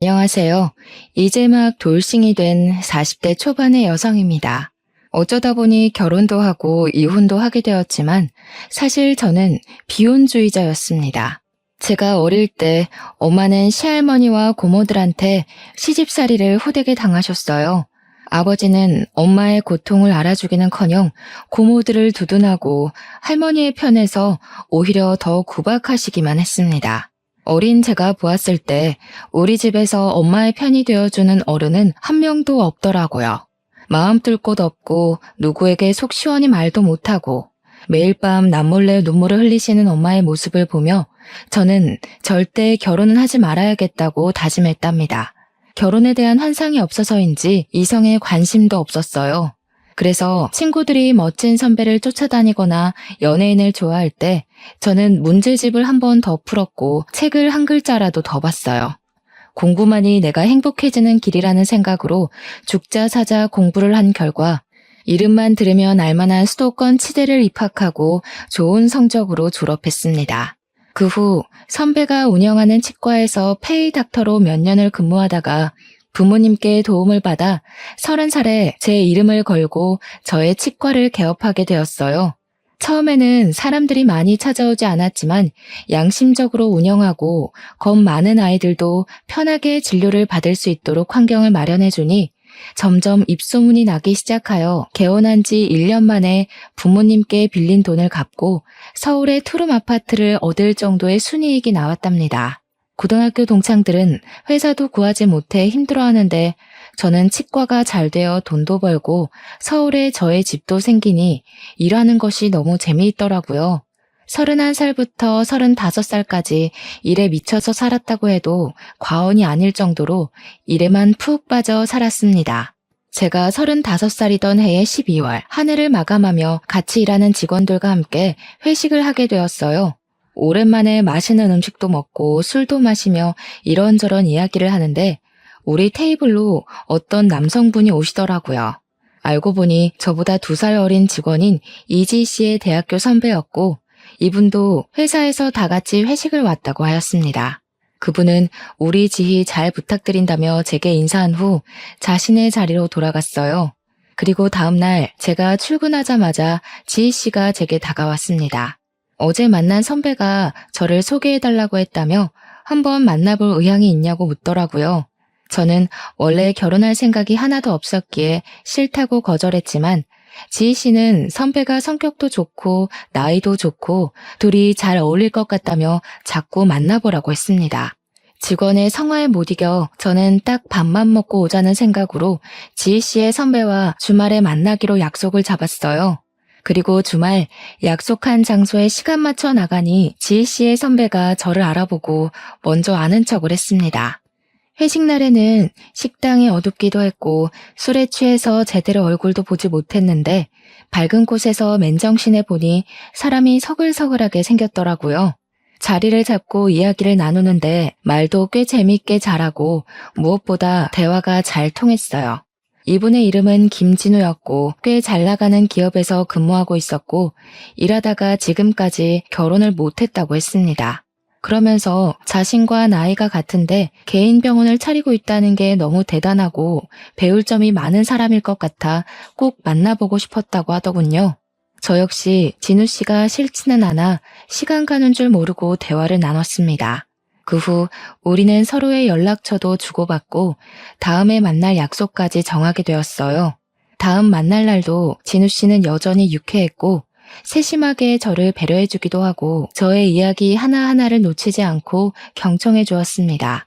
안녕하세요. 이제 막 돌싱이 된 40대 초반의 여성입니다. 어쩌다 보니 결혼도 하고 이혼도 하게 되었지만 사실 저는 비혼주의자였습니다. 제가 어릴 때 엄마는 시할머니와 고모들한테 시집살이를 호되게 당하셨어요. 아버지는 엄마의 고통을 알아주기는커녕 고모들을 두둔하고 할머니의 편에서 오히려 더 구박하시기만 했습니다. 어린 제가 보았을 때 우리 집에서 엄마의 편이 되어주는 어른은 한 명도 없더라고요. 마음 뚫 곳 없고 누구에게 속 시원히 말도 못하고 매일 밤 남몰래 눈물을 흘리시는 엄마의 모습을 보며 저는 절대 결혼은 하지 말아야겠다고 다짐했답니다. 결혼에 대한 환상이 없어서인지 이성에 관심도 없었어요. 그래서 친구들이 멋진 선배를 쫓아다니거나 연예인을 좋아할 때 저는 문제집을 한 번 더 풀었고 책을 한 글자라도 더 봤어요. 공부만이 내가 행복해지는 길이라는 생각으로 죽자 사자 공부를 한 결과 이름만 들으면 알만한 수도권 치대를 입학하고 좋은 성적으로 졸업했습니다. 그 후 선배가 운영하는 치과에서 페이 닥터로 몇 년을 근무하다가 부모님께 도움을 받아 30살에 제 이름을 걸고 저의 치과를 개업하게 되었어요. 처음에는 사람들이 많이 찾아오지 않았지만 양심적으로 운영하고 겁 많은 아이들도 편하게 진료를 받을 수 있도록 환경을 마련해주니 점점 입소문이 나기 시작하여 개원한 지 1년 만에 부모님께 빌린 돈을 갚고 서울의 투룸 아파트를 얻을 정도의 순이익이 나왔답니다. 고등학교 동창들은 회사도 구하지 못해 힘들어하는데 저는 치과가 잘 되어 돈도 벌고 서울에 저의 집도 생기니 일하는 것이 너무 재미있더라고요. 31살부터 35살까지 일에 미쳐서 살았다고 해도 과언이 아닐 정도로 일에만 푹 빠져 살았습니다. 제가 35살이던 해의 12월 한 해를 마감하며 같이 일하는 직원들과 함께 회식을 하게 되었어요. 오랜만에 맛있는 음식도 먹고 술도 마시며 이런저런 이야기를 하는데 우리 테이블로 어떤 남성분이 오시더라고요. 알고 보니 저보다 2살 어린 직원인 이지 씨의 대학교 선배였고 이분도 회사에서 다 같이 회식을 왔다고 하였습니다. 그분은 우리 지희 잘 부탁드린다며 제게 인사한 후 자신의 자리로 돌아갔어요. 그리고 다음날 제가 출근하자마자 지희 씨가 제게 다가왔습니다. 어제 만난 선배가 저를 소개해달라고 했다며 한번 만나볼 의향이 있냐고 묻더라고요. 저는 원래 결혼할 생각이 하나도 없었기에 싫다고 거절했지만 지희 씨는 선배가 성격도 좋고 나이도 좋고 둘이 잘 어울릴 것 같다며 자꾸 만나보라고 했습니다. 직원의 성화에 못 이겨 저는 딱 밥만 먹고 오자는 생각으로 지희 씨의 선배와 주말에 만나기로 약속을 잡았어요. 그리고 주말 약속한 장소에 시간 맞춰 나가니 지희 씨의 선배가 저를 알아보고 먼저 아는 척을 했습니다. 회식 날에는 식당이 어둡기도 했고 술에 취해서 제대로 얼굴도 보지 못했는데 밝은 곳에서 맨정신에 보니 사람이 서글서글하게 생겼더라고요. 자리를 잡고 이야기를 나누는데 말도 꽤 재미있게 잘하고 무엇보다 대화가 잘 통했어요. 이분의 이름은 김진우였고 꽤 잘 나가는 기업에서 근무하고 있었고 일하다가 지금까지 결혼을 못했다고 했습니다. 그러면서 자신과 나이가 같은데 개인 병원을 차리고 있다는 게 너무 대단하고 배울 점이 많은 사람일 것 같아 꼭 만나보고 싶었다고 하더군요. 저 역시 진우 씨가 싫지는 않아 시간 가는 줄 모르고 대화를 나눴습니다. 그 후 우리는 서로의 연락처도 주고받고 다음에 만날 약속까지 정하게 되었어요. 다음 만날 날도 진우 씨는 여전히 유쾌했고 세심하게 저를 배려해주기도 하고 저의 이야기 하나하나를 놓치지 않고 경청해 주었습니다.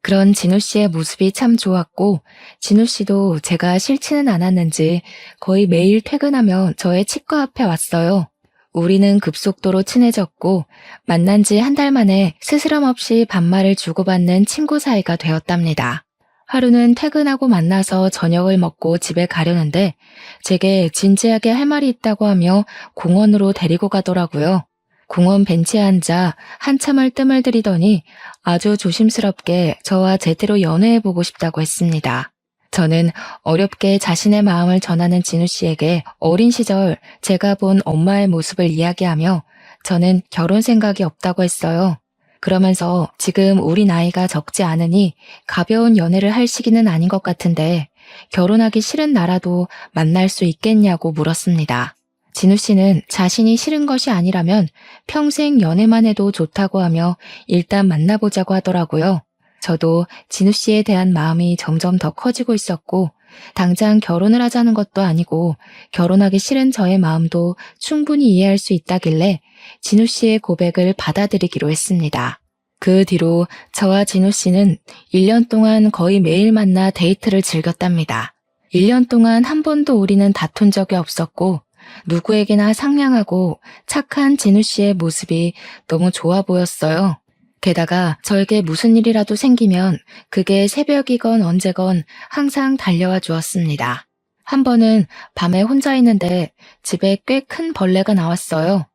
그런 진우 씨의 모습이 참 좋았고 진우 씨도 제가 싫지는 않았는지 거의 매일 퇴근하면 저의 치과 앞에 왔어요. 우리는 급속도로 친해졌고 만난 지 한 달 만에 스스럼 없이 반말을 주고받는 친구 사이가 되었답니다. 하루는 퇴근하고 만나서 저녁을 먹고 집에 가려는데 제게 진지하게 할 말이 있다고 하며 공원으로 데리고 가더라고요. 공원 벤치에 앉아 한참을 뜸을 들이더니 아주 조심스럽게 저와 제대로 연애해보고 싶다고 했습니다. 저는 어렵게 자신의 마음을 전하는 진우 씨에게 어린 시절 제가 본 엄마의 모습을 이야기하며 저는 결혼 생각이 없다고 했어요. 그러면서 지금 우리 나이가 적지 않으니 가벼운 연애를 할 시기는 아닌 것 같은데 결혼하기 싫은 나라도 만날 수 있겠냐고 물었습니다. 진우 씨는 자신이 싫은 것이 아니라면 평생 연애만 해도 좋다고 하며 일단 만나보자고 하더라고요. 저도 진우 씨에 대한 마음이 점점 더 커지고 있었고 당장 결혼을 하자는 것도 아니고 결혼하기 싫은 저의 마음도 충분히 이해할 수 있다길래 진우 씨의 고백을 받아들이기로 했습니다. 그 뒤로 저와 진우 씨는 1년 동안 거의 매일 만나 데이트를 즐겼답니다. 1년 동안 한 번도 우리는 다툰 적이 없었고 누구에게나 상냥하고 착한 진우 씨의 모습이 너무 좋아 보였어요. 게다가 저에게 무슨 일이라도 생기면 그게 새벽이건 언제건 항상 달려와 주었습니다. 한 번은 밤에 혼자 있는데 집에 꽤 큰 벌레가 나왔어요.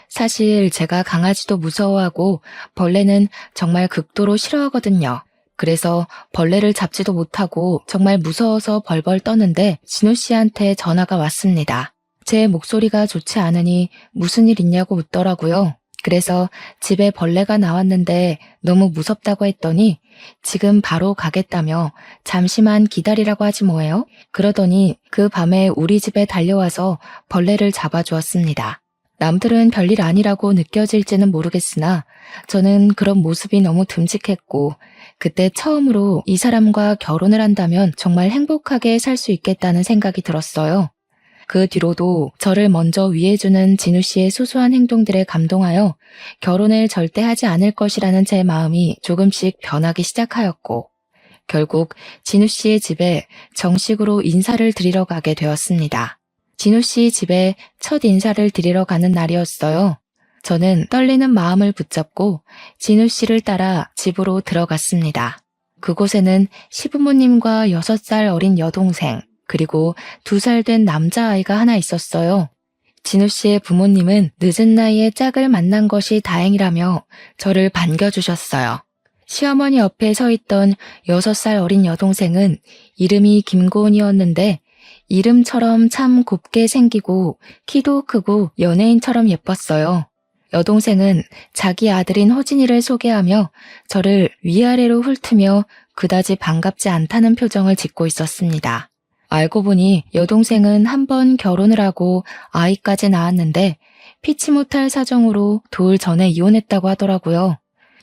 사실 제가 강아지도 무서워하고 벌레는 정말 극도로 싫어하거든요. 그래서 벌레를 잡지도 못하고 정말 무서워서 벌벌 떠는데 진우 씨한테 전화가 왔습니다. 제 목소리가 좋지 않으니 무슨 일 있냐고 묻더라고요. 그래서 집에 벌레가 나왔는데 너무 무섭다고 했더니 지금 바로 가겠다며 잠시만 기다리라고 하지 뭐예요? 그러더니 그 밤에 우리 집에 달려와서 벌레를 잡아주었습니다. 남들은 별일 아니라고 느껴질지는 모르겠으나 저는 그런 모습이 너무 듬직했고 그때 처음으로 이 사람과 결혼을 한다면 정말 행복하게 살 수 있겠다는 생각이 들었어요. 그 뒤로도 저를 먼저 위해주는 진우 씨의 소소한 행동들에 감동하여 결혼을 절대 하지 않을 것이라는 제 마음이 조금씩 변하기 시작하였고 결국 진우 씨의 집에 정식으로 인사를 드리러 가게 되었습니다. 진우 씨 집에 첫 인사를 드리러 가는 날이었어요. 저는 떨리는 마음을 붙잡고 진우 씨를 따라 집으로 들어갔습니다. 그곳에는 시부모님과 6살 어린 여동생, 그리고 2살 된 남자아이가 하나 있었어요. 진우 씨의 부모님은 늦은 나이에 짝을 만난 것이 다행이라며 저를 반겨주셨어요. 시어머니 옆에 서 있던 6살 어린 여동생은 이름이 김고은이었는데 이름처럼 참 곱게 생기고 키도 크고 연예인처럼 예뻤어요. 여동생은 자기 아들인 호진이를 소개하며 저를 위아래로 훑으며 그다지 반갑지 않다는 표정을 짓고 있었습니다. 알고 보니 여동생은 한 번 결혼을 하고 아이까지 낳았는데 피치 못할 사정으로 돌 전에 이혼했다고 하더라고요.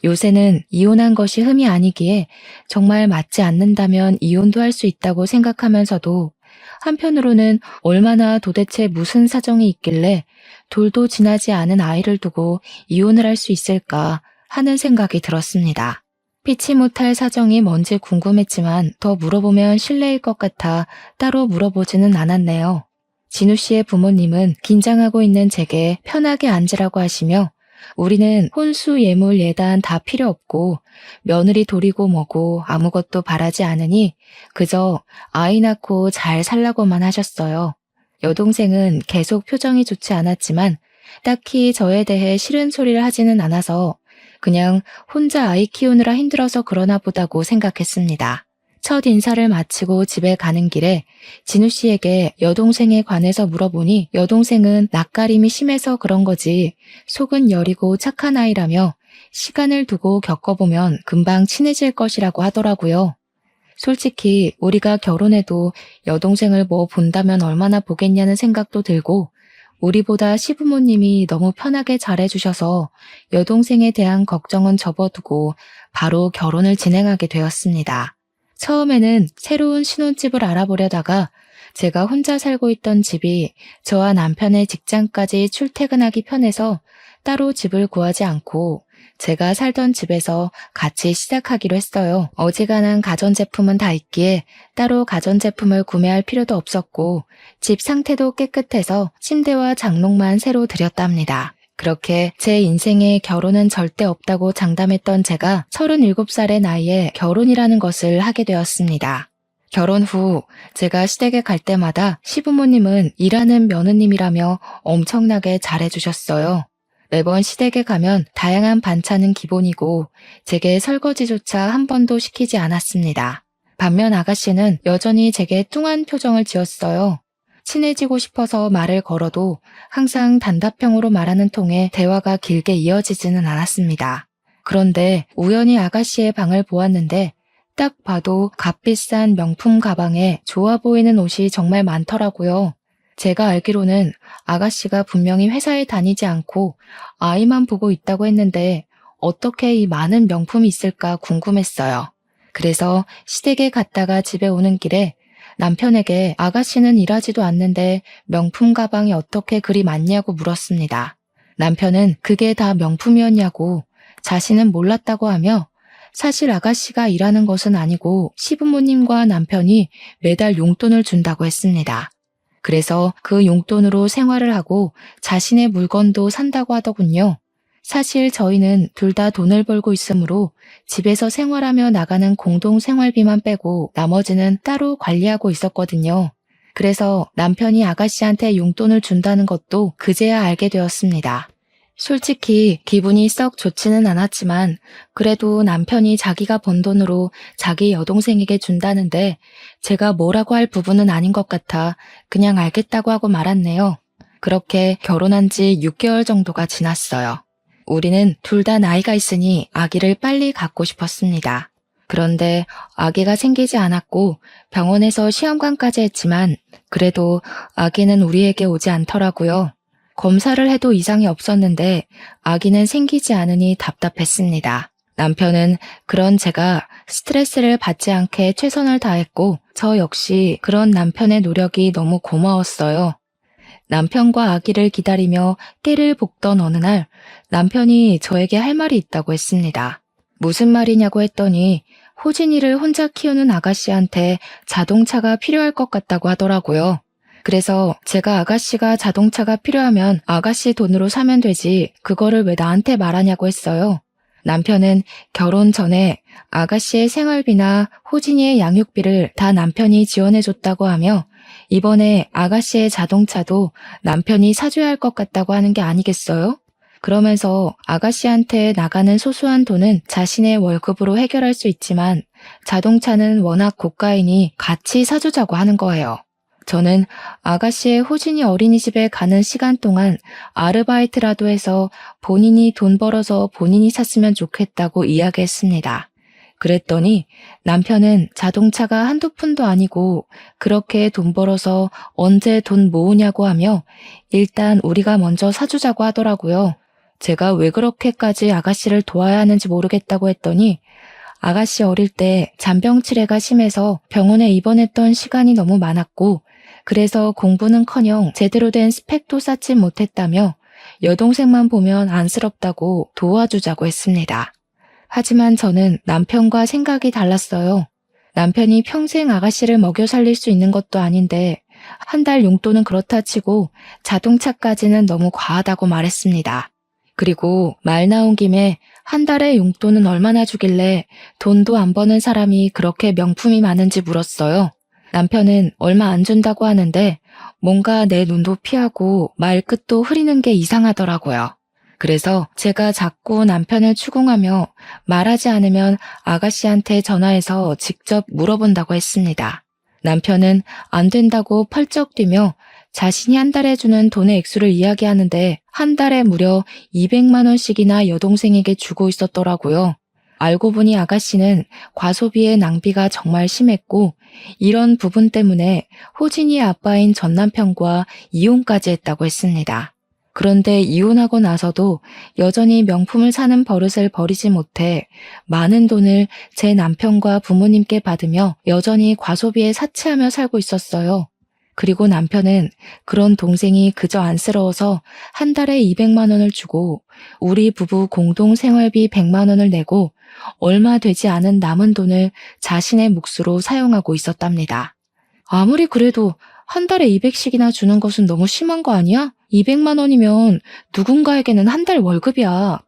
요새는 이혼한 것이 흠이 아니기에 정말 맞지 않는다면 이혼도 할 수 있다고 생각하면서도 한편으로는 얼마나 도대체 무슨 사정이 있길래 돌도 지나지 않은 아이를 두고 이혼을 할 수 있을까 하는 생각이 들었습니다. 피치 못할 사정이 뭔지 궁금했지만 더 물어보면 실례일 것 같아 따로 물어보지는 않았네요. 진우 씨의 부모님은 긴장하고 있는 제게 편하게 앉으라고 하시며 우리는 혼수, 예물, 예단 다 필요 없고 며느리 돌이고 뭐고 아무것도 바라지 않으니 그저 아이 낳고 잘 살라고만 하셨어요. 여동생은 계속 표정이 좋지 않았지만 딱히 저에 대해 싫은 소리를 하지는 않아서 그냥 혼자 아이 키우느라 힘들어서 그러나 보다고 생각했습니다. 첫 인사를 마치고 집에 가는 길에 진우 씨에게 여동생에 관해서 물어보니 여동생은 낯가림이 심해서 그런 거지 속은 여리고 착한 아이라며 시간을 두고 겪어보면 금방 친해질 것이라고 하더라고요. 솔직히 우리가 결혼해도 여동생을 뭐 본다면 얼마나 보겠냐는 생각도 들고 우리보다 시부모님이 너무 편하게 잘해주셔서 여동생에 대한 걱정은 접어두고 바로 결혼을 진행하게 되었습니다. 처음에는 새로운 신혼집을 알아보려다가 제가 혼자 살고 있던 집이 저와 남편의 직장까지 출퇴근하기 편해서 따로 집을 구하지 않고 제가 살던 집에서 같이 시작하기로 했어요. 어지간한 가전제품은 다 있기에 따로 가전제품을 구매할 필요도 없었고 집 상태도 깨끗해서 침대와 장롱만 새로 들였답니다. 그렇게 제 인생에 결혼은 절대 없다고 장담했던 제가 37살의 나이에 결혼이라는 것을 하게 되었습니다. 결혼 후 제가 시댁에 갈 때마다 시부모님은 일하는 며느님이라며 엄청나게 잘해주셨어요. 매번 시댁에 가면 다양한 반찬은 기본이고 제게 설거지조차 한 번도 시키지 않았습니다. 반면 아가씨는 여전히 제게 뚱한 표정을 지었어요. 친해지고 싶어서 말을 걸어도 항상 단답형으로 말하는 통에 대화가 길게 이어지지는 않았습니다. 그런데 우연히 아가씨의 방을 보았는데 딱 봐도 값비싼 명품 가방에 좋아 보이는 옷이 정말 많더라고요. 제가 알기로는 아가씨가 분명히 회사에 다니지 않고 아이만 보고 있다고 했는데 어떻게 이 많은 명품이 있을까 궁금했어요. 그래서 시댁에 갔다가 집에 오는 길에 남편에게 아가씨는 일하지도 않는데 명품 가방이 어떻게 그리 많냐고 물었습니다. 남편은 그게 다 명품이었냐고 자신은 몰랐다고 하며 사실 아가씨가 일하는 것은 아니고 시부모님과 남편이 매달 용돈을 준다고 했습니다. 그래서 그 용돈으로 생활을 하고 자신의 물건도 산다고 하더군요. 사실 저희는 둘 다 돈을 벌고 있으므로 집에서 생활하며 나가는 공동 생활비만 빼고 나머지는 따로 관리하고 있었거든요. 그래서 남편이 아가씨한테 용돈을 준다는 것도 그제야 알게 되었습니다. 솔직히 기분이 썩 좋지는 않았지만 그래도 남편이 자기가 번 돈으로 자기 여동생에게 준다는데 제가 뭐라고 할 부분은 아닌 것 같아 그냥 알겠다고 하고 말았네요. 그렇게 결혼한 지 6개월 정도가 지났어요. 우리는 둘 다 나이가 있으니 아기를 빨리 갖고 싶었습니다. 그런데 아기가 생기지 않았고 병원에서 시험관까지 했지만 그래도 아기는 우리에게 오지 않더라고요. 검사를 해도 이상이 없었는데 아기는 생기지 않으니 답답했습니다. 남편은 그런 제가 스트레스를 받지 않게 최선을 다했고 저 역시 그런 남편의 노력이 너무 고마웠어요. 남편과 아기를 기다리며 깨를 볶던 어느 날 남편이 저에게 할 말이 있다고 했습니다. 무슨 말이냐고 했더니 호진이를 혼자 키우는 아가씨한테 자동차가 필요할 것 같다고 하더라고요. 그래서 제가 아가씨가 자동차가 필요하면 아가씨 돈으로 사면 되지 그거를 왜 나한테 말하냐고 했어요. 남편은 결혼 전에 아가씨의 생활비나 호진이의 양육비를 다 남편이 지원해줬다고 하며 이번에 아가씨의 자동차도 남편이 사줘야 할 것 같다고 하는 게 아니겠어요? 그러면서 아가씨한테 나가는 소소한 돈은 자신의 월급으로 해결할 수 있지만 자동차는 워낙 고가이니 같이 사주자고 하는 거예요. 저는 아가씨의 호진이 어린이집에 가는 시간 동안 아르바이트라도 해서 본인이 돈 벌어서 본인이 샀으면 좋겠다고 이야기했습니다. 그랬더니 남편은 자동차가 한두 푼도 아니고 그렇게 돈 벌어서 언제 돈 모으냐고 하며 일단 우리가 먼저 사주자고 하더라고요. 제가 왜 그렇게까지 아가씨를 도와야 하는지 모르겠다고 했더니 아가씨 어릴 때 잔병치레가 심해서 병원에 입원했던 시간이 너무 많았고 그래서 공부는커녕 제대로 된 스펙도 쌓지 못했다며 여동생만 보면 안쓰럽다고 도와주자고 했습니다. 하지만 저는 남편과 생각이 달랐어요. 남편이 평생 아가씨를 먹여 살릴 수 있는 것도 아닌데 한 달 용돈은 그렇다 치고 자동차까지는 너무 과하다고 말했습니다. 그리고 말 나온 김에 한 달에 용돈은 얼마나 주길래 돈도 안 버는 사람이 그렇게 명품이 많은지 물었어요. 남편은 얼마 안 준다고 하는데 뭔가 내 눈도 피하고 말끝도 흐리는 게 이상하더라고요. 그래서 제가 자꾸 남편을 추궁하며 말하지 않으면 아가씨한테 전화해서 직접 물어본다고 했습니다. 남편은 안 된다고 펄쩍 뛰며 자신이 한 달에 주는 돈의 액수를 이야기하는데 한 달에 무려 200만 원씩이나 여동생에게 주고 있었더라고요. 알고 보니 아가씨는 과소비의 낭비가 정말 심했고 이런 부분 때문에 호진이의 아빠인 전 남편과 이혼까지 했다고 했습니다. 그런데 이혼하고 나서도 여전히 명품을 사는 버릇을 버리지 못해 많은 돈을 제 남편과 부모님께 받으며 여전히 과소비에 사치하며 살고 있었어요. 그리고 남편은 그런 동생이 그저 안쓰러워서 한 달에 200만 원을 주고 우리 부부 공동 생활비 100만 원을 내고 얼마 되지 않은 남은 돈을 자신의 몫으로 사용하고 있었답니다. 아무리 그래도 한 달에 200씩이나 주는 것은 너무 심한 거 아니야? 200만 원이면 누군가에게는 한 달 월급이야.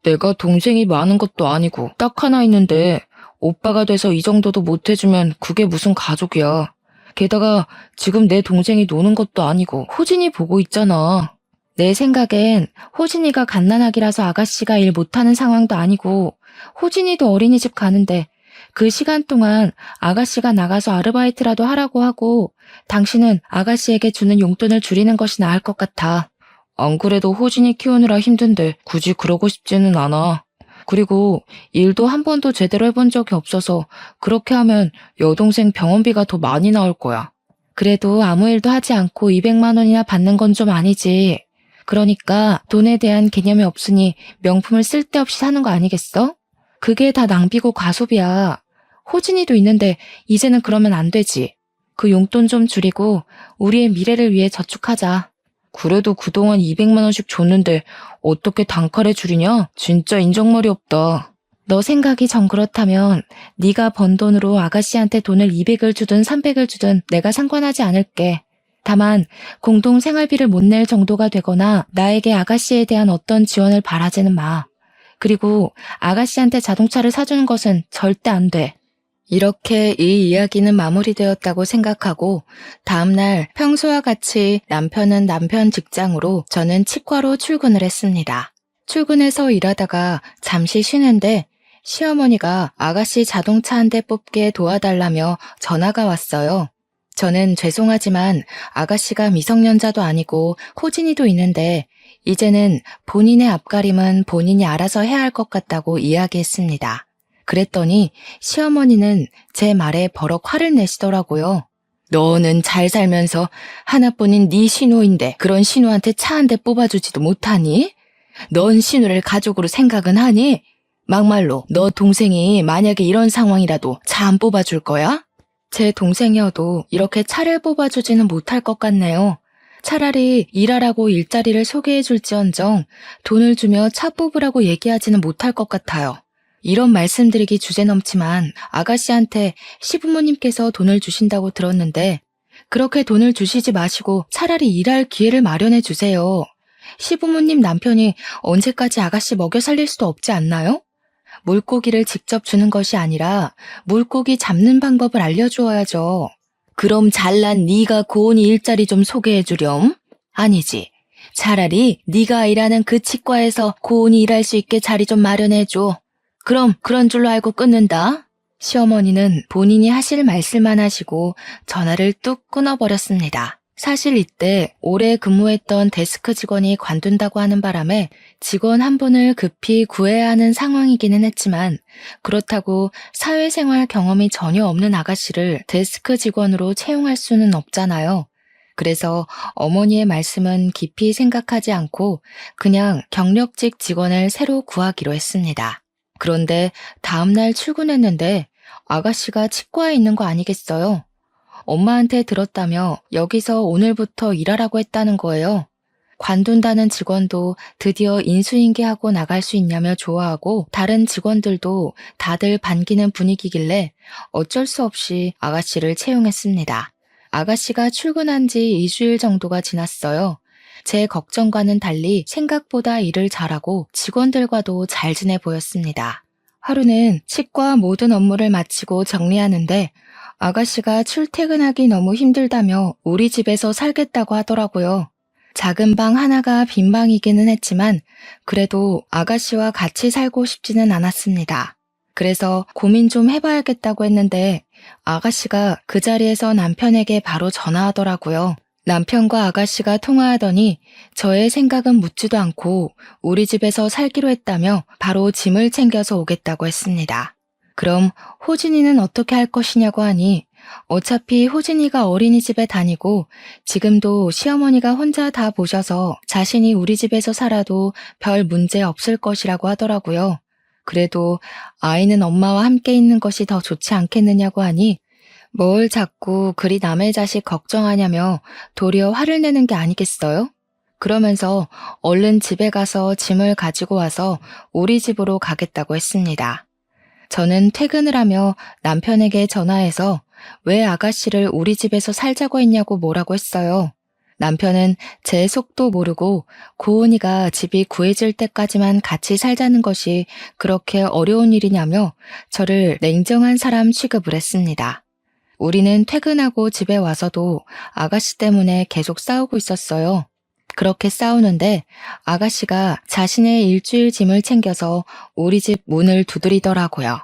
내가 동생이 많은 것도 아니고 딱 하나 있는데 오빠가 돼서 이 정도도 못 해주면 그게 무슨 가족이야. 게다가 지금 내 동생이 노는 것도 아니고 호진이 보고 있잖아. 내 생각엔 호진이가 갓난아기라서 아가씨가 일 못하는 상황도 아니고 호진이도 어린이집 가는데 그 시간 동안 아가씨가 나가서 아르바이트라도 하라고 하고 당신은 아가씨에게 주는 용돈을 줄이는 것이 나을 것 같아. 안 그래도 호진이 키우느라 힘든데 굳이 그러고 싶지는 않아. 그리고 일도 한 번도 제대로 해본 적이 없어서 그렇게 하면 여동생 병원비가 더 많이 나올 거야. 그래도 아무 일도 하지 않고 200만 원이나 받는 건 좀 아니지. 그러니까 돈에 대한 개념이 없으니 명품을 쓸데없이 사는 거 아니겠어? 그게 다 낭비고 과소비야. 호진이도 있는데 이제는 그러면 안 되지. 그 용돈 좀 줄이고 우리의 미래를 위해 저축하자. 그래도 그동안 200만 원씩 줬는데 어떻게 단칼에 줄이냐? 진짜 인정머리 없다. 너 생각이 정 그렇다면 네가 번 돈으로 아가씨한테 돈을 200을 주든 300을 주든 내가 상관하지 않을게. 다만 공동 생활비를 못 낼 정도가 되거나 나에게 아가씨에 대한 어떤 지원을 바라지는 마. 그리고 아가씨한테 자동차를 사주는 것은 절대 안 돼. 이렇게 이 이야기는 마무리되었다고 생각하고 다음날 평소와 같이 남편은 남편 직장으로 저는 치과로 출근을 했습니다. 출근해서 일하다가 잠시 쉬는데 시어머니가 아가씨 자동차 한 대 뽑게 도와달라며 전화가 왔어요. 저는 죄송하지만 아가씨가 미성년자도 아니고 호진이도 있는데 이제는 본인의 앞가림은 본인이 알아서 해야 할 것 같다고 이야기했습니다. 그랬더니 시어머니는 제 말에 버럭 화를 내시더라고요. 너는 잘 살면서 하나뿐인 네 시누인데 그런 시누한테 차 한 대 뽑아주지도 못하니? 넌 시누를 가족으로 생각은 하니? 막말로 너 동생이 만약에 이런 상황이라도 차 안 뽑아줄 거야? 제 동생이어도 이렇게 차를 뽑아주지는 못할 것 같네요. 차라리 일하라고 일자리를 소개해줄지언정 돈을 주며 차 뽑으라고 얘기하지는 못할 것 같아요. 이런 말씀드리기 주제넘지만 아가씨한테 시부모님께서 돈을 주신다고 들었는데 그렇게 돈을 주시지 마시고 차라리 일할 기회를 마련해 주세요. 시부모님 남편이 언제까지 아가씨 먹여 살릴 수도 없지 않나요? 물고기를 직접 주는 것이 아니라 물고기 잡는 방법을 알려주어야죠. 그럼 잘난 네가 고은이 일자리 좀 소개해 주렴? 아니지. 차라리 네가 일하는 그 치과에서 고은이 일할 수 있게 자리 좀 마련해 줘. 그럼 그런 줄로 알고 끊는다. 시어머니는 본인이 하실 말씀만 하시고 전화를 뚝 끊어버렸습니다. 사실 이때 오래 근무했던 데스크 직원이 관둔다고 하는 바람에 직원 한 분을 급히 구해야 하는 상황이기는 했지만 그렇다고 사회생활 경험이 전혀 없는 아가씨를 데스크 직원으로 채용할 수는 없잖아요. 그래서 어머니의 말씀은 깊이 생각하지 않고 그냥 경력직 직원을 새로 구하기로 했습니다. 그런데 다음날 출근했는데 아가씨가 치과에 있는 거 아니겠어요? 엄마한테 들었다며 여기서 오늘부터 일하라고 했다는 거예요. 관둔다는 직원도 드디어 인수인계하고 나갈 수 있냐며 좋아하고 다른 직원들도 다들 반기는 분위기길래 어쩔 수 없이 아가씨를 채용했습니다. 아가씨가 출근한 지 2주일 정도가 지났어요. 제 걱정과는 달리 생각보다 일을 잘하고 직원들과도 잘 지내 보였습니다. 하루는 치과 모든 업무를 마치고 정리하는데 아가씨가 출퇴근하기 너무 힘들다며 우리 집에서 살겠다고 하더라고요. 작은 방 하나가 빈 방이기는 했지만 그래도 아가씨와 같이 살고 싶지는 않았습니다. 그래서 고민 좀 해봐야겠다고 했는데 아가씨가 그 자리에서 남편에게 바로 전화하더라고요. 남편과 아가씨가 통화하더니 저의 생각은 묻지도 않고 우리 집에서 살기로 했다며 바로 짐을 챙겨서 오겠다고 했습니다. 그럼 호진이는 어떻게 할 것이냐고 하니 어차피 호진이가 어린이집에 다니고 지금도 시어머니가 혼자 다 보셔서 자신이 우리 집에서 살아도 별 문제 없을 것이라고 하더라고요. 그래도 아이는 엄마와 함께 있는 것이 더 좋지 않겠느냐고 하니 뭘 자꾸 그리 남의 자식 걱정하냐며 도리어 화를 내는 게 아니겠어요? 그러면서 얼른 집에 가서 짐을 가지고 와서 우리 집으로 가겠다고 했습니다. 저는 퇴근을 하며 남편에게 전화해서 왜 아가씨를 우리 집에서 살자고 했냐고 뭐라고 했어요. 남편은 제 속도 모르고 고은이가 집이 구해질 때까지만 같이 살자는 것이 그렇게 어려운 일이냐며 저를 냉정한 사람 취급을 했습니다. 우리는 퇴근하고 집에 와서도 아가씨 때문에 계속 싸우고 있었어요. 그렇게 싸우는데 아가씨가 자신의 일주일 짐을 챙겨서 우리 집 문을 두드리더라고요.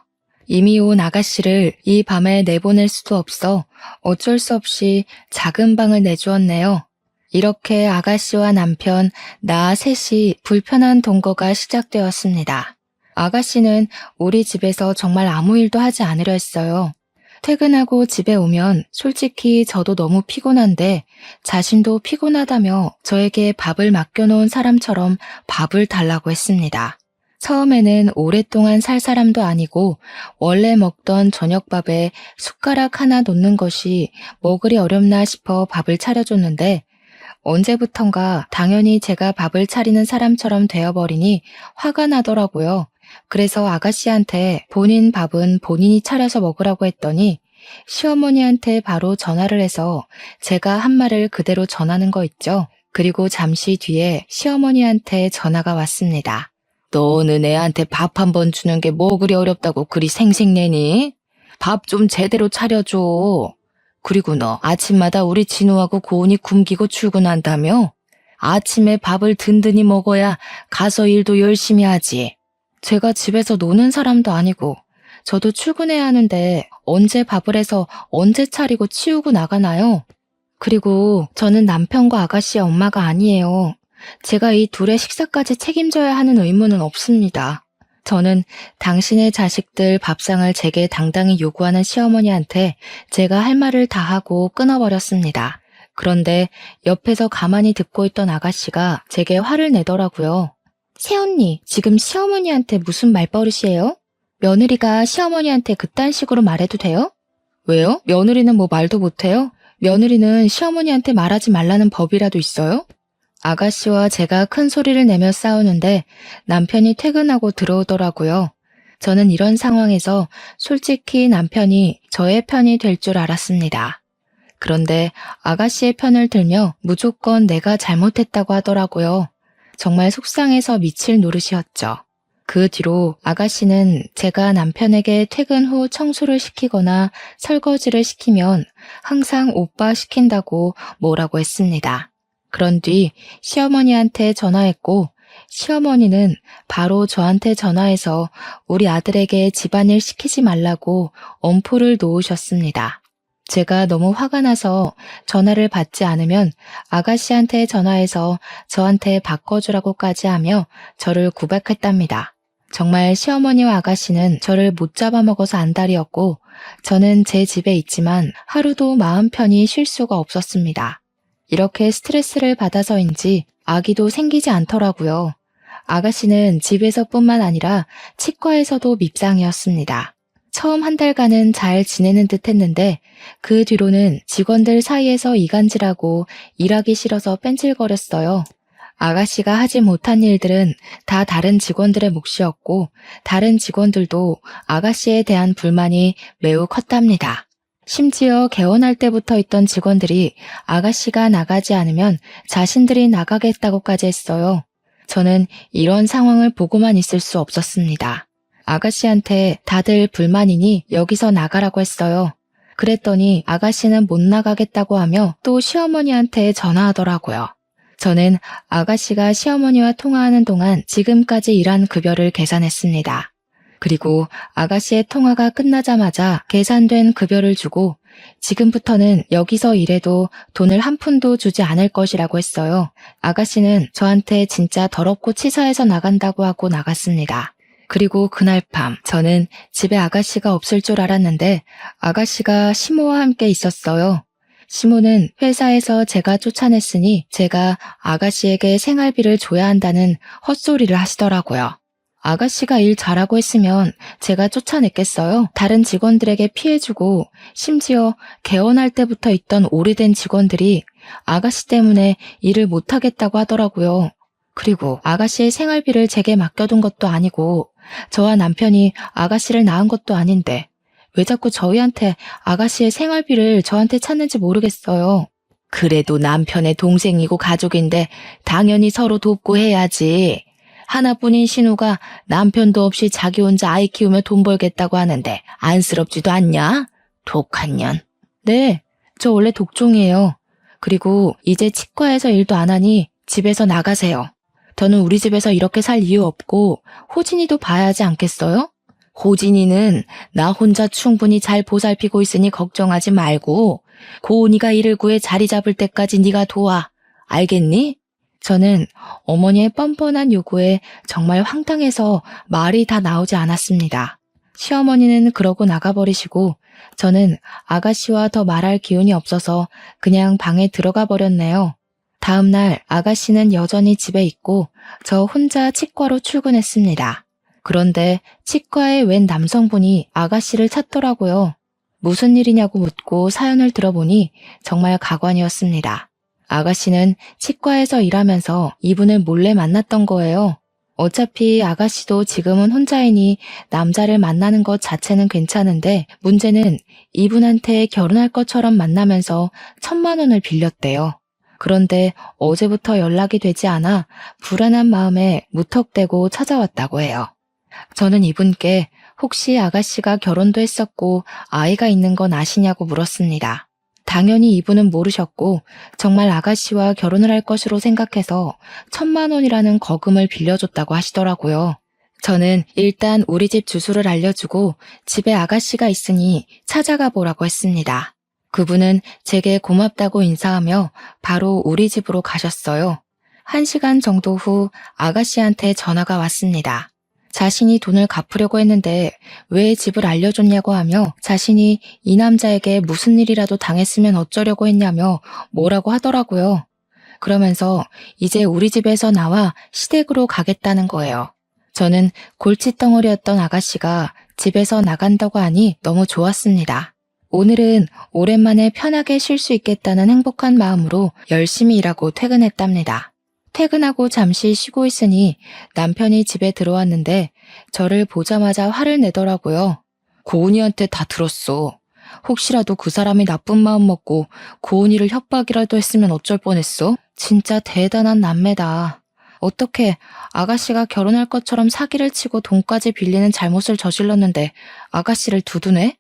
이미 온 아가씨를 이 밤에 내보낼 수도 없어 어쩔 수 없이 작은 방을 내주었네요. 이렇게 아가씨와 남편, 나 셋이 불편한 동거가 시작되었습니다. 아가씨는 우리 집에서 정말 아무 일도 하지 않으려 했어요. 퇴근하고 집에 오면 솔직히 저도 너무 피곤한데 자신도 피곤하다며 저에게 밥을 맡겨놓은 사람처럼 밥을 달라고 했습니다. 처음에는 오랫동안 살 사람도 아니고 원래 먹던 저녁밥에 숟가락 하나 놓는 것이 뭐 그리 어렵나 싶어 밥을 차려줬는데 언제부턴가 당연히 제가 밥을 차리는 사람처럼 되어버리니 화가 나더라고요. 그래서 아가씨한테 본인 밥은 본인이 차려서 먹으라고 했더니 시어머니한테 바로 전화를 해서 제가 한 말을 그대로 전하는 거 있죠. 그리고 잠시 뒤에 시어머니한테 전화가 왔습니다. 너는 애한테 밥 한 번 주는 게 뭐 그리 어렵다고 그리 생색내니? 밥 좀 제대로 차려줘. 그리고 너 아침마다 우리 진우하고 고은이 굶기고 출근한다며? 아침에 밥을 든든히 먹어야 가서 일도 열심히 하지. 제가 집에서 노는 사람도 아니고 저도 출근해야 하는데 언제 밥을 해서 언제 차리고 치우고 나가나요? 그리고 저는 남편과 아가씨의 엄마가 아니에요. 제가 이 둘의 식사까지 책임져야 하는 의무는 없습니다. 저는 당신의 자식들 밥상을 제게 당당히 요구하는 시어머니한테 제가 할 말을 다 하고 끊어버렸습니다. 그런데 옆에서 가만히 듣고 있던 아가씨가 제게 화를 내더라고요. 새언니, 지금 시어머니한테 무슨 말버릇이에요? 며느리가 시어머니한테 그딴 식으로 말해도 돼요? 왜요? 며느리는 뭐 말도 못해요? 며느리는 시어머니한테 말하지 말라는 법이라도 있어요? 아가씨와 제가 큰 소리를 내며 싸우는데 남편이 퇴근하고 들어오더라고요. 저는 이런 상황에서 솔직히 남편이 저의 편이 될 줄 알았습니다. 그런데 아가씨의 편을 들며 무조건 내가 잘못했다고 하더라고요. 정말 속상해서 미칠 노릇이었죠. 그 뒤로 아가씨는 제가 남편에게 퇴근 후 청소를 시키거나 설거지를 시키면 항상 오빠 시킨다고 뭐라고 했습니다. 그런 뒤 시어머니한테 전화했고 시어머니는 바로 저한테 전화해서 우리 아들에게 집안일 시키지 말라고 엄포를 놓으셨습니다. 제가 너무 화가 나서 전화를 받지 않으면 아가씨한테 전화해서 저한테 바꿔주라고까지 하며 저를 구박했답니다. 정말 시어머니와 아가씨는 저를 못 잡아먹어서 안달이었고 저는 제 집에 있지만 하루도 마음 편히 쉴 수가 없었습니다. 이렇게 스트레스를 받아서인지 아기도 생기지 않더라고요. 아가씨는 집에서뿐만 아니라 치과에서도 밉상이었습니다. 처음 한 달간은 잘 지내는 듯 했는데 그 뒤로는 직원들 사이에서 이간질하고 일하기 싫어서 뺀질거렸어요. 아가씨가 하지 못한 일들은 다 다른 직원들의 몫이었고 다른 직원들도 아가씨에 대한 불만이 매우 컸답니다. 심지어 개원할 때부터 있던 직원들이 아가씨가 나가지 않으면 자신들이 나가겠다고까지 했어요. 저는 이런 상황을 보고만 있을 수 없었습니다. 아가씨한테 다들 불만이니 여기서 나가라고 했어요. 그랬더니 아가씨는 못 나가겠다고 하며 또 시어머니한테 전화하더라고요. 저는 아가씨가 시어머니와 통화하는 동안 지금까지 일한 급여를 계산했습니다. 그리고 아가씨의 통화가 끝나자마자 계산된 급여를 주고 지금부터는 여기서 일해도 돈을 한 푼도 주지 않을 것이라고 했어요. 아가씨는 저한테 진짜 더럽고 치사해서 나간다고 하고 나갔습니다. 그리고 그날 밤 저는 집에 아가씨가 없을 줄 알았는데 아가씨가 시모와 함께 있었어요. 시모는 회사에서 제가 쫓아냈으니 제가 아가씨에게 생활비를 줘야 한다는 헛소리를 하시더라고요. 아가씨가 일 잘하고 했으면 제가 쫓아냈겠어요? 다른 직원들에게 피해주고 심지어 개원할 때부터 있던 오래된 직원들이 아가씨 때문에 일을 못하겠다고 하더라고요. 그리고 아가씨의 생활비를 제게 맡겨둔 것도 아니고 저와 남편이 아가씨를 낳은 것도 아닌데 왜 자꾸 저희한테 아가씨의 생활비를 저한테 찾는지 모르겠어요. 그래도 남편의 동생이고 가족인데 당연히 서로 돕고 해야지. 하나뿐인 신우가 남편도 없이 자기 혼자 아이 키우며 돈 벌겠다고 하는데 안쓰럽지도 않냐? 독한 년. 네, 저 원래 독종이에요. 그리고 이제 치과에서 일도 안 하니 집에서 나가세요. 저는 우리 집에서 이렇게 살 이유 없고 호진이도 봐야 하지 않겠어요? 호진이는 나 혼자 충분히 잘 보살피고 있으니 걱정하지 말고 고은이가 일을 구해 자리 잡을 때까지 네가 도와. 알겠니? 저는 어머니의 뻔뻔한 요구에 정말 황당해서 말이 다 나오지 않았습니다. 시어머니는 그러고 나가버리시고 저는 아가씨와 더 말할 기운이 없어서 그냥 방에 들어가 버렸네요. 다음 날 아가씨는 여전히 집에 있고 저 혼자 치과로 출근했습니다. 그런데 치과에 웬 남성분이 아가씨를 찾더라고요. 무슨 일이냐고 묻고 사연을 들어보니 정말 가관이었습니다. 아가씨는 치과에서 일하면서 이분을 몰래 만났던 거예요. 어차피 아가씨도 지금은 혼자이니 남자를 만나는 것 자체는 괜찮은데 문제는 이분한테 결혼할 것처럼 만나면서 1,000만 원을 빌렸대요. 그런데 어제부터 연락이 되지 않아 불안한 마음에 무턱대고 찾아왔다고 해요. 저는 이분께 혹시 아가씨가 결혼도 했었고 아이가 있는 건 아시냐고 물었습니다. 당연히 이분은 모르셨고 정말 아가씨와 결혼을 할 것으로 생각해서 1,000만 원이라는 거금을 빌려줬다고 하시더라고요. 저는 일단 우리 집 주소를 알려주고 집에 아가씨가 있으니 찾아가 보라고 했습니다. 그분은 제게 고맙다고 인사하며 바로 우리 집으로 가셨어요. 1시간 정도 후 아가씨한테 전화가 왔습니다. 자신이 돈을 갚으려고 했는데 왜 집을 알려줬냐고 하며 자신이 이 남자에게 무슨 일이라도 당했으면 어쩌려고 했냐며 뭐라고 하더라고요. 그러면서 이제 우리 집에서 나와 시댁으로 가겠다는 거예요. 저는 골칫덩어리였던 아가씨가 집에서 나간다고 하니 너무 좋았습니다. 오늘은 오랜만에 편하게 쉴 수 있겠다는 행복한 마음으로 열심히 일하고 퇴근했답니다. 퇴근하고 잠시 쉬고 있으니 남편이 집에 들어왔는데 저를 보자마자 화를 내더라고요. 고은이한테 다 들었어. 혹시라도 그 사람이 나쁜 마음 먹고 고은이를 협박이라도 했으면 어쩔 뻔했어? 진짜 대단한 남매다. 어떻게 아가씨가 결혼할 것처럼 사기를 치고 돈까지 빌리는 잘못을 저질렀는데 아가씨를 두두네?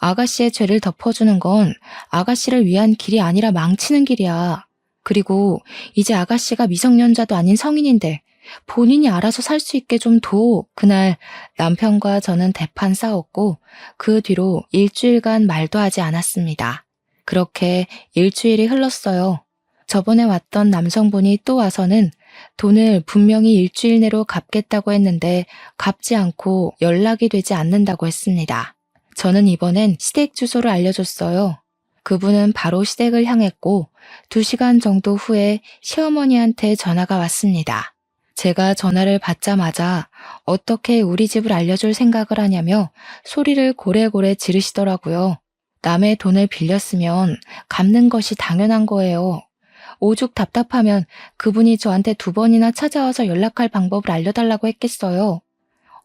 아가씨의 죄를 덮어주는 건 아가씨를 위한 길이 아니라 망치는 길이야. 그리고 이제 아가씨가 미성년자도 아닌 성인인데 본인이 알아서 살 수 있게 좀 둬. 그날 남편과 저는 대판 싸웠고 그 뒤로 일주일간 말도 하지 않았습니다. 그렇게 일주일이 흘렀어요. 저번에 왔던 남성분이 또 와서는 돈을 분명히 일주일 내로 갚겠다고 했는데 갚지 않고 연락이 되지 않는다고 했습니다. 저는 이번엔 시댁 주소를 알려줬어요. 그분은 바로 시댁을 향했고 2시간 정도 후에 시어머니한테 전화가 왔습니다. 제가 전화를 받자마자 어떻게 우리 집을 알려줄 생각을 하냐며 소리를 고래고래 지르시더라고요. 남의 돈을 빌렸으면 갚는 것이 당연한 거예요. 오죽 답답하면 그분이 저한테 2번이나 찾아와서 연락할 방법을 알려달라고 했겠어요.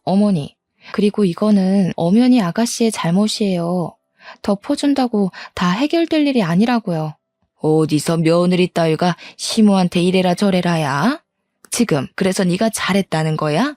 어머니, 그리고 이거는 엄연히 아가씨의 잘못이에요. 덮어준다고 다 해결될 일이 아니라고요. 어디서 며느리 따위가 시모한테 이래라 저래라야? 지금 그래서 네가 잘했다는 거야?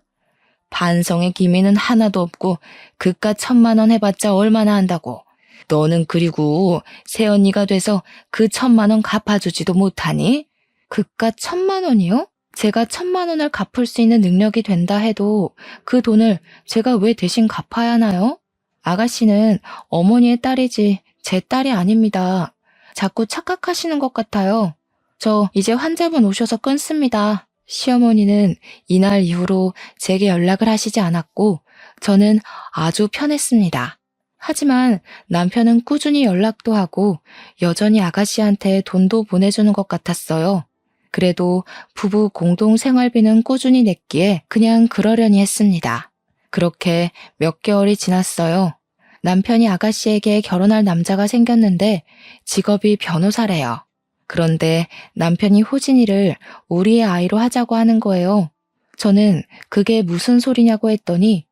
반성의 기미는 하나도 없고 그깟 1,000만 원 해봤자 얼마나 한다고. 너는 그리고 새언니가 돼서 그 1,000만 원 갚아주지도 못하니? 그깟 1,000만 원이요? 제가 1,000만 원을 갚을 수 있는 능력이 된다 해도 그 돈을 제가 왜 대신 갚아야 하나요? 아가씨는 어머니의 딸이지 제 딸이 아닙니다. 자꾸 착각하시는 것 같아요. 저 이제 환자분 오셔서 끊습니다. 시어머니는 이날 이후로 제게 연락을 하시지 않았고 저는 아주 편했습니다. 하지만 남편은 꾸준히 연락도 하고 여전히 아가씨한테 돈도 보내주는 것 같았어요. 그래도 부부 공동 생활비는 꾸준히 냈기에 그냥 그러려니 했습니다. 그렇게 몇 개월이 지났어요. 남편이 아가씨에게 결혼할 남자가 생겼는데 직업이 변호사래요. 그런데 남편이 호진이를 우리의 아이로 하자고 하는 거예요. 저는 그게 무슨 소리냐고 했더니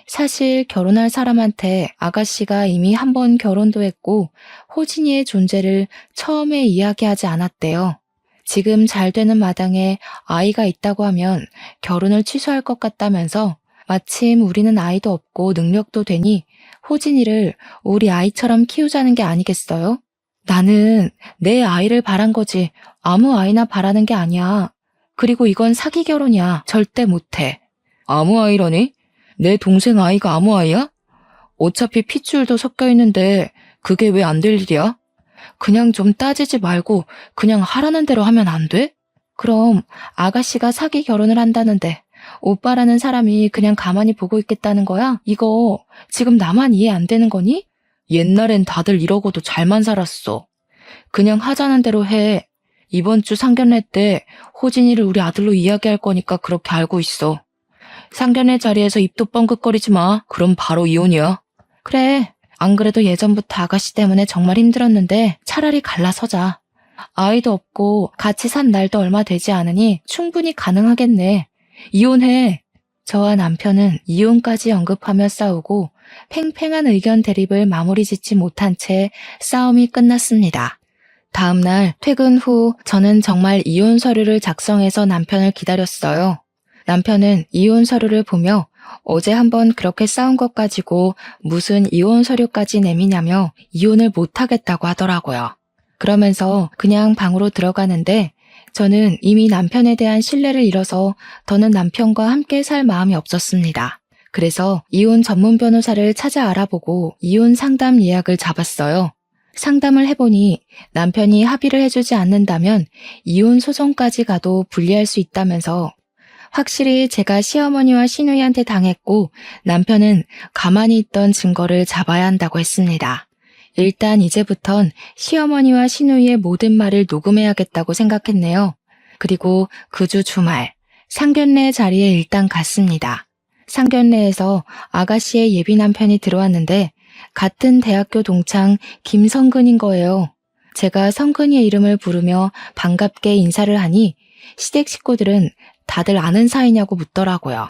사실 결혼할 사람한테 아가씨가 이미 1번 결혼도 했고 호진이의 존재를 처음에 이야기하지 않았대요. 지금 잘 되는 마당에 아이가 있다고 하면 결혼을 취소할 것 같다면서 마침 우리는 아이도 없고 능력도 되니 호진이를 우리 아이처럼 키우자는 게 아니겠어요? 나는 내 아이를 바란 거지 아무 아이나 바라는 게 아니야. 그리고 이건 사기 결혼이야. 절대 못해. 아무 아이라니? 내 동생 아이가 아무 아이야? 어차피 핏줄도 섞여 있는데 그게 왜 안 될 일이야? 그냥 좀 따지지 말고 그냥 하라는 대로 하면 안 돼? 그럼 아가씨가 사기 결혼을 한다는데 오빠라는 사람이 그냥 가만히 보고 있겠다는 거야? 이거 지금 나만 이해 안 되는 거니? 옛날엔 다들 이러고도 잘만 살았어. 그냥 하자는 대로 해. 이번 주 상견례 때 호진이를 우리 아들로 이야기할 거니까 그렇게 알고 있어. 상견례 자리에서 입도 뻥긋거리지 마. 그럼 바로 이혼이야. 그래. 안 그래도 예전부터 아가씨 때문에 정말 힘들었는데 차라리 갈라서자. 아이도 없고 같이 산 날도 얼마 되지 않으니 충분히 가능하겠네. 이혼해. 저와 남편은 이혼까지 언급하며 싸우고 팽팽한 의견 대립을 마무리 짓지 못한 채 싸움이 끝났습니다. 다음 날 퇴근 후 저는 정말 이혼 서류를 작성해서 남편을 기다렸어요. 남편은 이혼 서류를 보며 어제 한번 그렇게 싸운 것 가지고 무슨 이혼 서류까지 내미냐며 이혼을 못하겠다고 하더라고요. 그러면서 그냥 방으로 들어가는데 저는 이미 남편에 대한 신뢰를 잃어서 더는 남편과 함께 살 마음이 없었습니다. 그래서 이혼 전문 변호사를 찾아 알아보고 이혼 상담 예약을 잡았어요. 상담을 해보니 남편이 합의를 해주지 않는다면 이혼 소송까지 가도 불리할 수 있다면서 확실히 제가 시어머니와 시누이한테 당했고 남편은 가만히 있던 증거를 잡아야 한다고 했습니다. 일단 이제부턴 시어머니와 시누이의 모든 말을 녹음해야겠다고 생각했네요. 그리고 그 주 주말 상견례 자리에 일단 갔습니다. 상견례에서 아가씨의 예비 남편이 들어왔는데 같은 대학교 동창 김성근인 거예요. 제가 성근이의 이름을 부르며 반갑게 인사를 하니 시댁 식구들은 다들 아는 사이냐고 묻더라고요.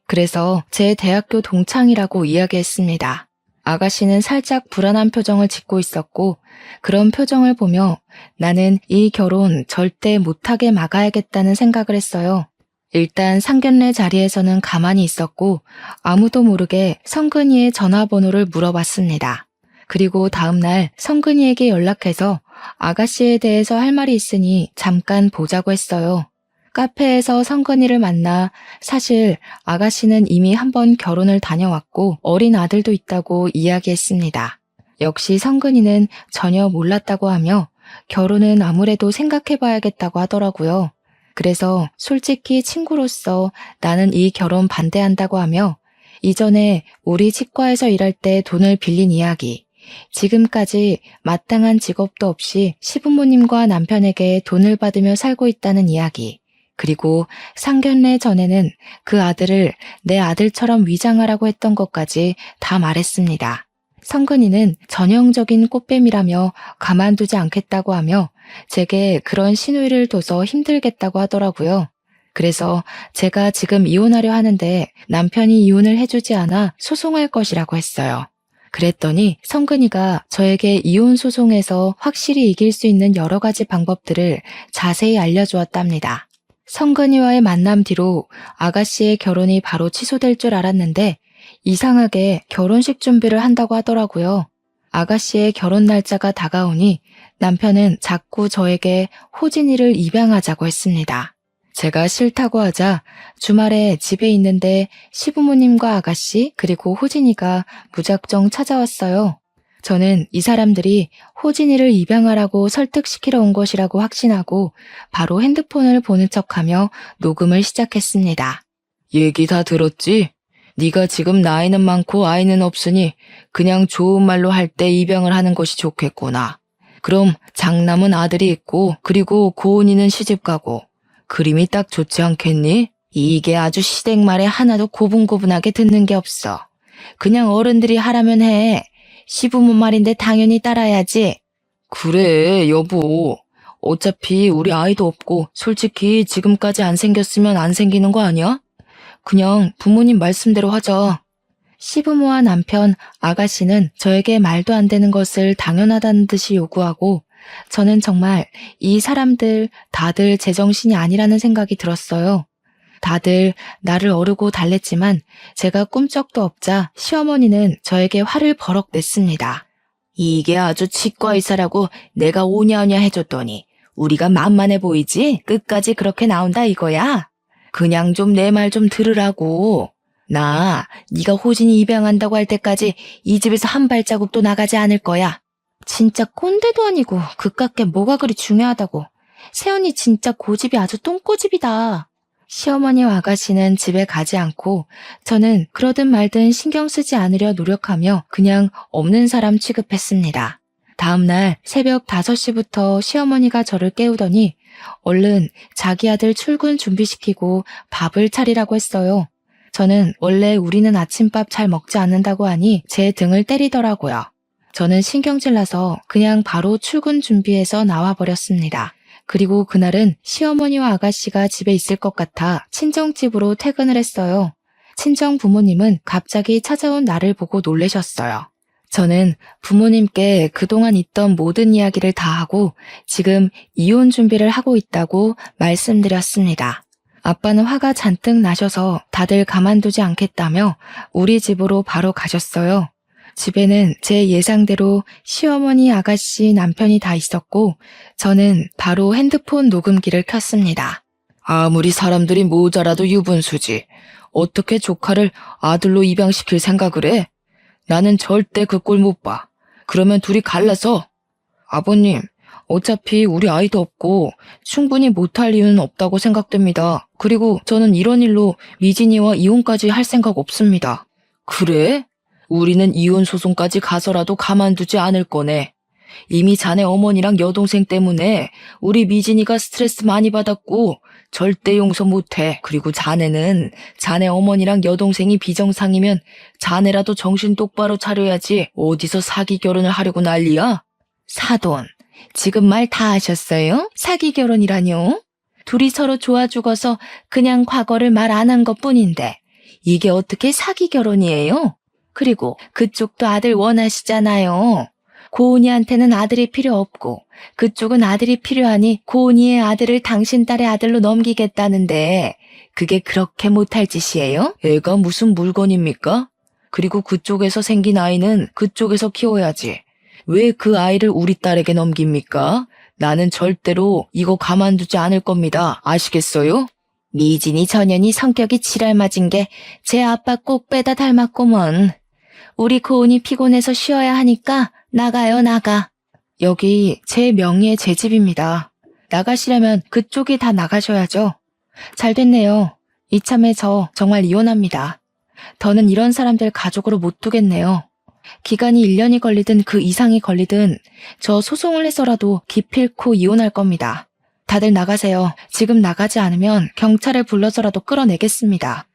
그래서 제 대학교 동창이라고 이야기했습니다. 아가씨는 살짝 불안한 표정을 짓고 있었고 그런 표정을 보며 나는 이 결혼 절대 못하게 막아야겠다는 생각을 했어요. 일단 상견례 자리에서는 가만히 있었고 아무도 모르게 성근이의 전화번호를 물어봤습니다. 그리고 다음날 성근이에게 연락해서 아가씨에 대해서 할 말이 있으니 잠깐 보자고 했어요. 카페에서 성근이를 만나 사실 아가씨는 이미 한번 결혼을 다녀왔고 어린 아들도 있다고 이야기했습니다. 역시 성근이는 전혀 몰랐다고 하며 결혼은 아무래도 생각해봐야겠다고 하더라고요. 그래서 솔직히 친구로서 나는 이 결혼 반대한다고 하며 이전에 우리 치과에서 일할 때 돈을 빌린 이야기, 지금까지 마땅한 직업도 없이 시부모님과 남편에게 돈을 받으며 살고 있다는 이야기, 그리고 상견례 전에는 그 아들을 내 아들처럼 위장하라고 했던 것까지 다 말했습니다. 성근이는 전형적인 꽃뱀이라며 가만두지 않겠다고 하며 제게 그런 시누이를 둬서 힘들겠다고 하더라고요. 그래서 제가 지금 이혼하려 하는데 남편이 이혼을 해주지 않아 소송할 것이라고 했어요. 그랬더니 성근이가 저에게 이혼 소송에서 확실히 이길 수 있는 여러 가지 방법들을 자세히 알려주었답니다. 성근이와의 만남 뒤로 아가씨의 결혼이 바로 취소될 줄 알았는데 이상하게 결혼식 준비를 한다고 하더라고요. 아가씨의 결혼 날짜가 다가오니 남편은 자꾸 저에게 호진이를 입양하자고 했습니다. 제가 싫다고 하자 주말에 집에 있는데 시부모님과 아가씨 그리고 호진이가 무작정 찾아왔어요. 저는 이 사람들이 호진이를 입양하라고 설득시키러 온 것이라고 확신하고 바로 핸드폰을 보는 척하며 녹음을 시작했습니다. 얘기 다 들었지? 네가 지금 나이는 많고 아이는 없으니 그냥 좋은 말로 할 때 입양을 하는 것이 좋겠구나. 그럼 장남은 아들이 있고 그리고 고은이는 시집가고 그림이 딱 좋지 않겠니? 이게 아주 시댁 말에 하나도 고분고분하게 듣는 게 없어. 그냥 어른들이 하라면 해. 시부모 말인데 당연히 따라야지. 그래, 여보. 어차피 우리 아이도 없고 솔직히 지금까지 안 생겼으면 안 생기는 거 아니야? 그냥 부모님 말씀대로 하자. 시부모와 남편, 아가씨는 저에게 말도 안 되는 것을 당연하다는 듯이 요구하고 저는 정말 이 사람들 다들 제정신이 아니라는 생각이 들었어요. 다들 나를 어르고 달랬지만 제가 꿈쩍도 없자 시어머니는 저에게 화를 버럭 냈습니다. 이게 아주 치과 의사라고 내가 오냐오냐 해줬더니 우리가 만만해 보이지? 끝까지 그렇게 나온다 이거야? 그냥 좀 내 말 좀 들으라고. 나 네가 호진이 입양한다고 할 때까지 이 집에서 한 발자국도 나가지 않을 거야. 진짜 꼰대도 아니고 그깟게 뭐가 그리 중요하다고. 새언니 진짜 고집이 아주 똥꼬집이다. 시어머니와 아가씨는 집에 가지 않고 저는 그러든 말든 신경 쓰지 않으려 노력하며 그냥 없는 사람 취급했습니다. 다음 날 새벽 5시부터 시어머니가 저를 깨우더니 얼른 자기 아들 출근 준비시키고 밥을 차리라고 했어요. 저는 원래 우리는 아침밥 잘 먹지 않는다고 하니 제 등을 때리더라고요. 저는 신경질 나서 그냥 바로 출근 준비해서 나와버렸습니다. 그리고 그날은 시어머니와 아가씨가 집에 있을 것 같아 친정집으로 퇴근을 했어요. 친정 부모님은 갑자기 찾아온 나를 보고 놀라셨어요. 저는 부모님께 그동안 있던 모든 이야기를 다 하고 지금 이혼 준비를 하고 있다고 말씀드렸습니다. 아빠는 화가 잔뜩 나셔서 다들 가만두지 않겠다며 우리 집으로 바로 가셨어요. 집에는 제 예상대로 시어머니, 아가씨, 남편이 다 있었고 저는 바로 핸드폰 녹음기를 켰습니다. 아무리 사람들이 모자라도 유분수지. 어떻게 조카를 아들로 입양시킬 생각을 해? 나는 절대 그 꼴 못 봐. 그러면 둘이 갈라서. 아버님, 어차피 우리 아이도 없고 충분히 못할 이유는 없다고 생각됩니다. 그리고 저는 이런 일로 미진이와 이혼까지 할 생각 없습니다. 그래? 우리는 이혼 소송까지 가서라도 가만두지 않을 거네. 이미 자네 어머니랑 여동생 때문에 우리 미진이가 스트레스 많이 받았고 절대 용서 못해. 그리고 자네는 자네 어머니랑 여동생이 비정상이면 자네라도 정신 똑바로 차려야지. 어디서 사기 결혼을 하려고 난리야? 사돈, 지금 말 다 하셨어요? 사기 결혼이라뇨? 둘이 서로 좋아 죽어서 그냥 과거를 말 안 한 것뿐인데 이게 어떻게 사기 결혼이에요? 그리고 그쪽도 아들 원하시잖아요. 고은이한테는 아들이 필요 없고 그쪽은 아들이 필요하니 고은이의 아들을 당신 딸의 아들로 넘기겠다는데 그게 그렇게 못할 짓이에요? 애가 무슨 물건입니까? 그리고 그쪽에서 생긴 아이는 그쪽에서 키워야지. 왜 그 아이를 우리 딸에게 넘깁니까? 나는 절대로 이거 가만두지 않을 겁니다. 아시겠어요? 미진이 전현이 성격이 지랄맞은 게 제 아빠 꼭 빼다 닮았구먼. 우리 고은이 피곤해서 쉬어야 하니까 나가요, 나가. 여기 제 명의의 제 집입니다. 나가시려면 그쪽이 다 나가셔야죠. 잘 됐네요. 이참에 저 정말 이혼합니다. 더는 이런 사람들 가족으로 못 두겠네요. 기간이 1년이 걸리든 그 이상이 걸리든 저 소송을 해서라도 기필코 이혼할 겁니다. 다들 나가세요. 지금 나가지 않으면 경찰을 불러서라도 끌어내겠습니다.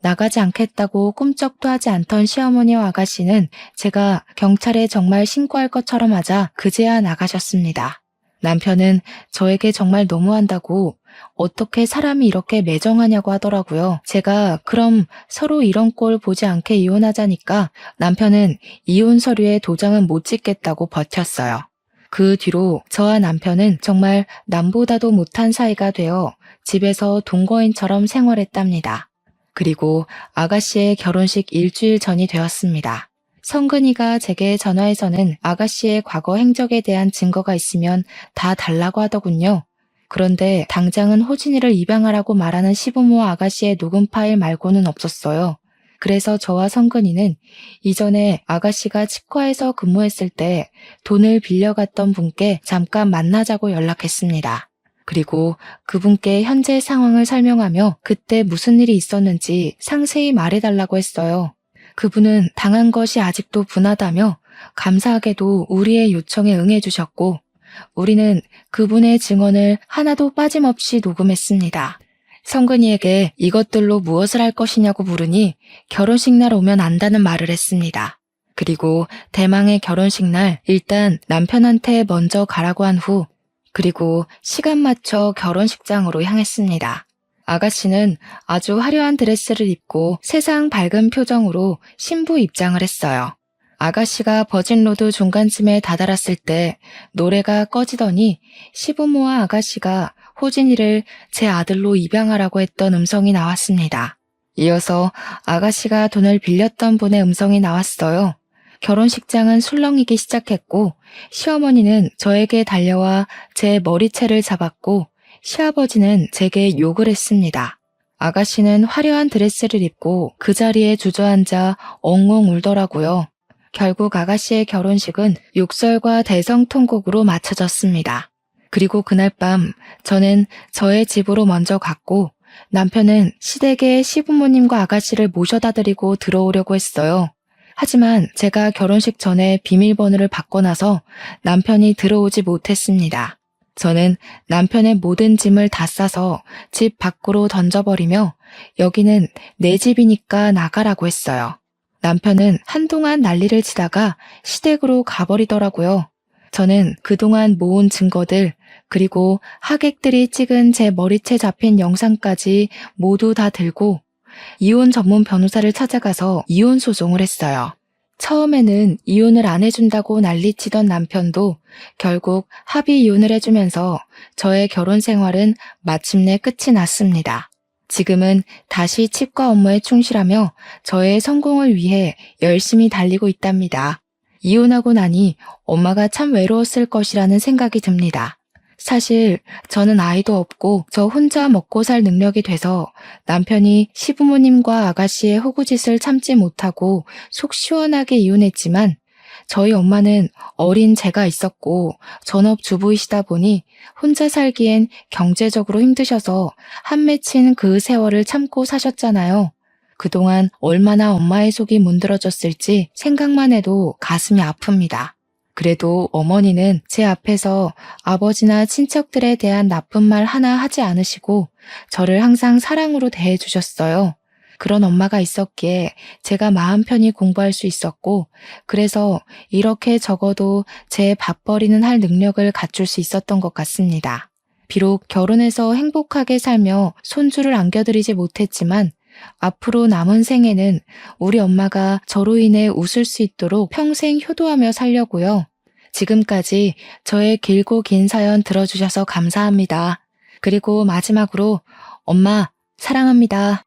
나가지 않겠다고 꼼짝도 하지 않던 시어머니와 아가씨는 제가 경찰에 정말 신고할 것처럼 하자 그제야 나가셨습니다. 남편은 저에게 정말 너무한다고 어떻게 사람이 이렇게 매정하냐고 하더라고요. 제가 그럼 서로 이런 꼴 보지 않게 이혼하자니까 남편은 이혼 서류에 도장은 못 찍겠다고 버텼어요. 그 뒤로 저와 남편은 정말 남보다도 못한 사이가 되어 집에서 동거인처럼 생활했답니다. 그리고 아가씨의 결혼식 일주일 전이 되었습니다. 성근이가 제게 전화해서는 아가씨의 과거 행적에 대한 증거가 있으면 다 달라고 하더군요. 그런데 당장은 호진이를 입양하라고 말하는 시부모와 아가씨의 녹음 파일 말고는 없었어요. 그래서 저와 성근이는 이전에 아가씨가 치과에서 근무했을 때 돈을 빌려갔던 분께 잠깐 만나자고 연락했습니다. 그리고 그분께 현재 상황을 설명하며 그때 무슨 일이 있었는지 상세히 말해달라고 했어요. 그분은 당한 것이 아직도 분하다며 감사하게도 우리의 요청에 응해주셨고 우리는 그분의 증언을 하나도 빠짐없이 녹음했습니다. 성근이에게 이것들로 무엇을 할 것이냐고 물으니 결혼식 날 오면 안다는 말을 했습니다. 그리고 대망의 결혼식 날 일단 남편한테 먼저 가라고 한 후 그리고 시간 맞춰 결혼식장으로 향했습니다. 아가씨는 아주 화려한 드레스를 입고 세상 밝은 표정으로 신부 입장을 했어요. 아가씨가 버진로드 중간쯤에 다다랐을 때 노래가 꺼지더니 시부모와 아가씨가 호진이를 제 아들로 입양하라고 했던 음성이 나왔습니다. 이어서 아가씨가 돈을 빌렸던 분의 음성이 나왔어요. 결혼식장은 술렁이기 시작했고 시어머니는 저에게 달려와 제 머리채를 잡았고 시아버지는 제게 욕을 했습니다. 아가씨는 화려한 드레스를 입고 그 자리에 주저앉아 엉엉 울더라고요. 결국 아가씨의 결혼식은 욕설과 대성통곡으로 마쳐졌습니다. 그리고 그날 밤 저는 저의 집으로 먼저 갔고 남편은 시댁에 시부모님과 아가씨를 모셔다 드리고 들어오려고 했어요. 하지만 제가 결혼식 전에 비밀번호를 바꿔놔서 남편이 들어오지 못했습니다. 저는 남편의 모든 짐을 다 싸서 집 밖으로 던져버리며 여기는 내 집이니까 나가라고 했어요. 남편은 한동안 난리를 치다가 시댁으로 가버리더라고요. 저는 그동안 모은 증거들, 그리고 하객들이 찍은 제 머리채 잡힌 영상까지 모두 다 들고 이혼 전문 변호사를 찾아가서 이혼 소송을 했어요. 처음에는 이혼을 안 해준다고 난리치던 남편도 결국 합의 이혼을 해주면서 저의 결혼 생활은 마침내 끝이 났습니다. 지금은 다시 치과 업무에 충실하며 저의 성공을 위해 열심히 달리고 있답니다. 이혼하고 나니 엄마가 참 외로웠을 것이라는 생각이 듭니다. 사실 저는 아이도 없고 저 혼자 먹고 살 능력이 돼서 남편이 시부모님과 아가씨의 호구짓을 참지 못하고 속 시원하게 이혼했지만 저희 엄마는 어린 제가 있었고 전업주부이시다 보니 혼자 살기엔 경제적으로 힘드셔서 한 맺힌 그 세월을 참고 사셨잖아요. 그동안 얼마나 엄마의 속이 문드러졌을지 생각만 해도 가슴이 아픕니다. 그래도 어머니는 제 앞에서 아버지나 친척들에 대한 나쁜 말 하나 하지 않으시고 저를 항상 사랑으로 대해주셨어요. 그런 엄마가 있었기에 제가 마음 편히 공부할 수 있었고 그래서 이렇게 적어도 제 밥벌이는 할 능력을 갖출 수 있었던 것 같습니다. 비록 결혼해서 행복하게 살며 손주를 안겨드리지 못했지만 앞으로 남은 생에는 우리 엄마가 저로 인해 웃을 수 있도록 평생 효도하며 살려고요. 지금까지 저의 길고 긴 사연 들어주셔서 감사합니다. 그리고 마지막으로 엄마 사랑합니다.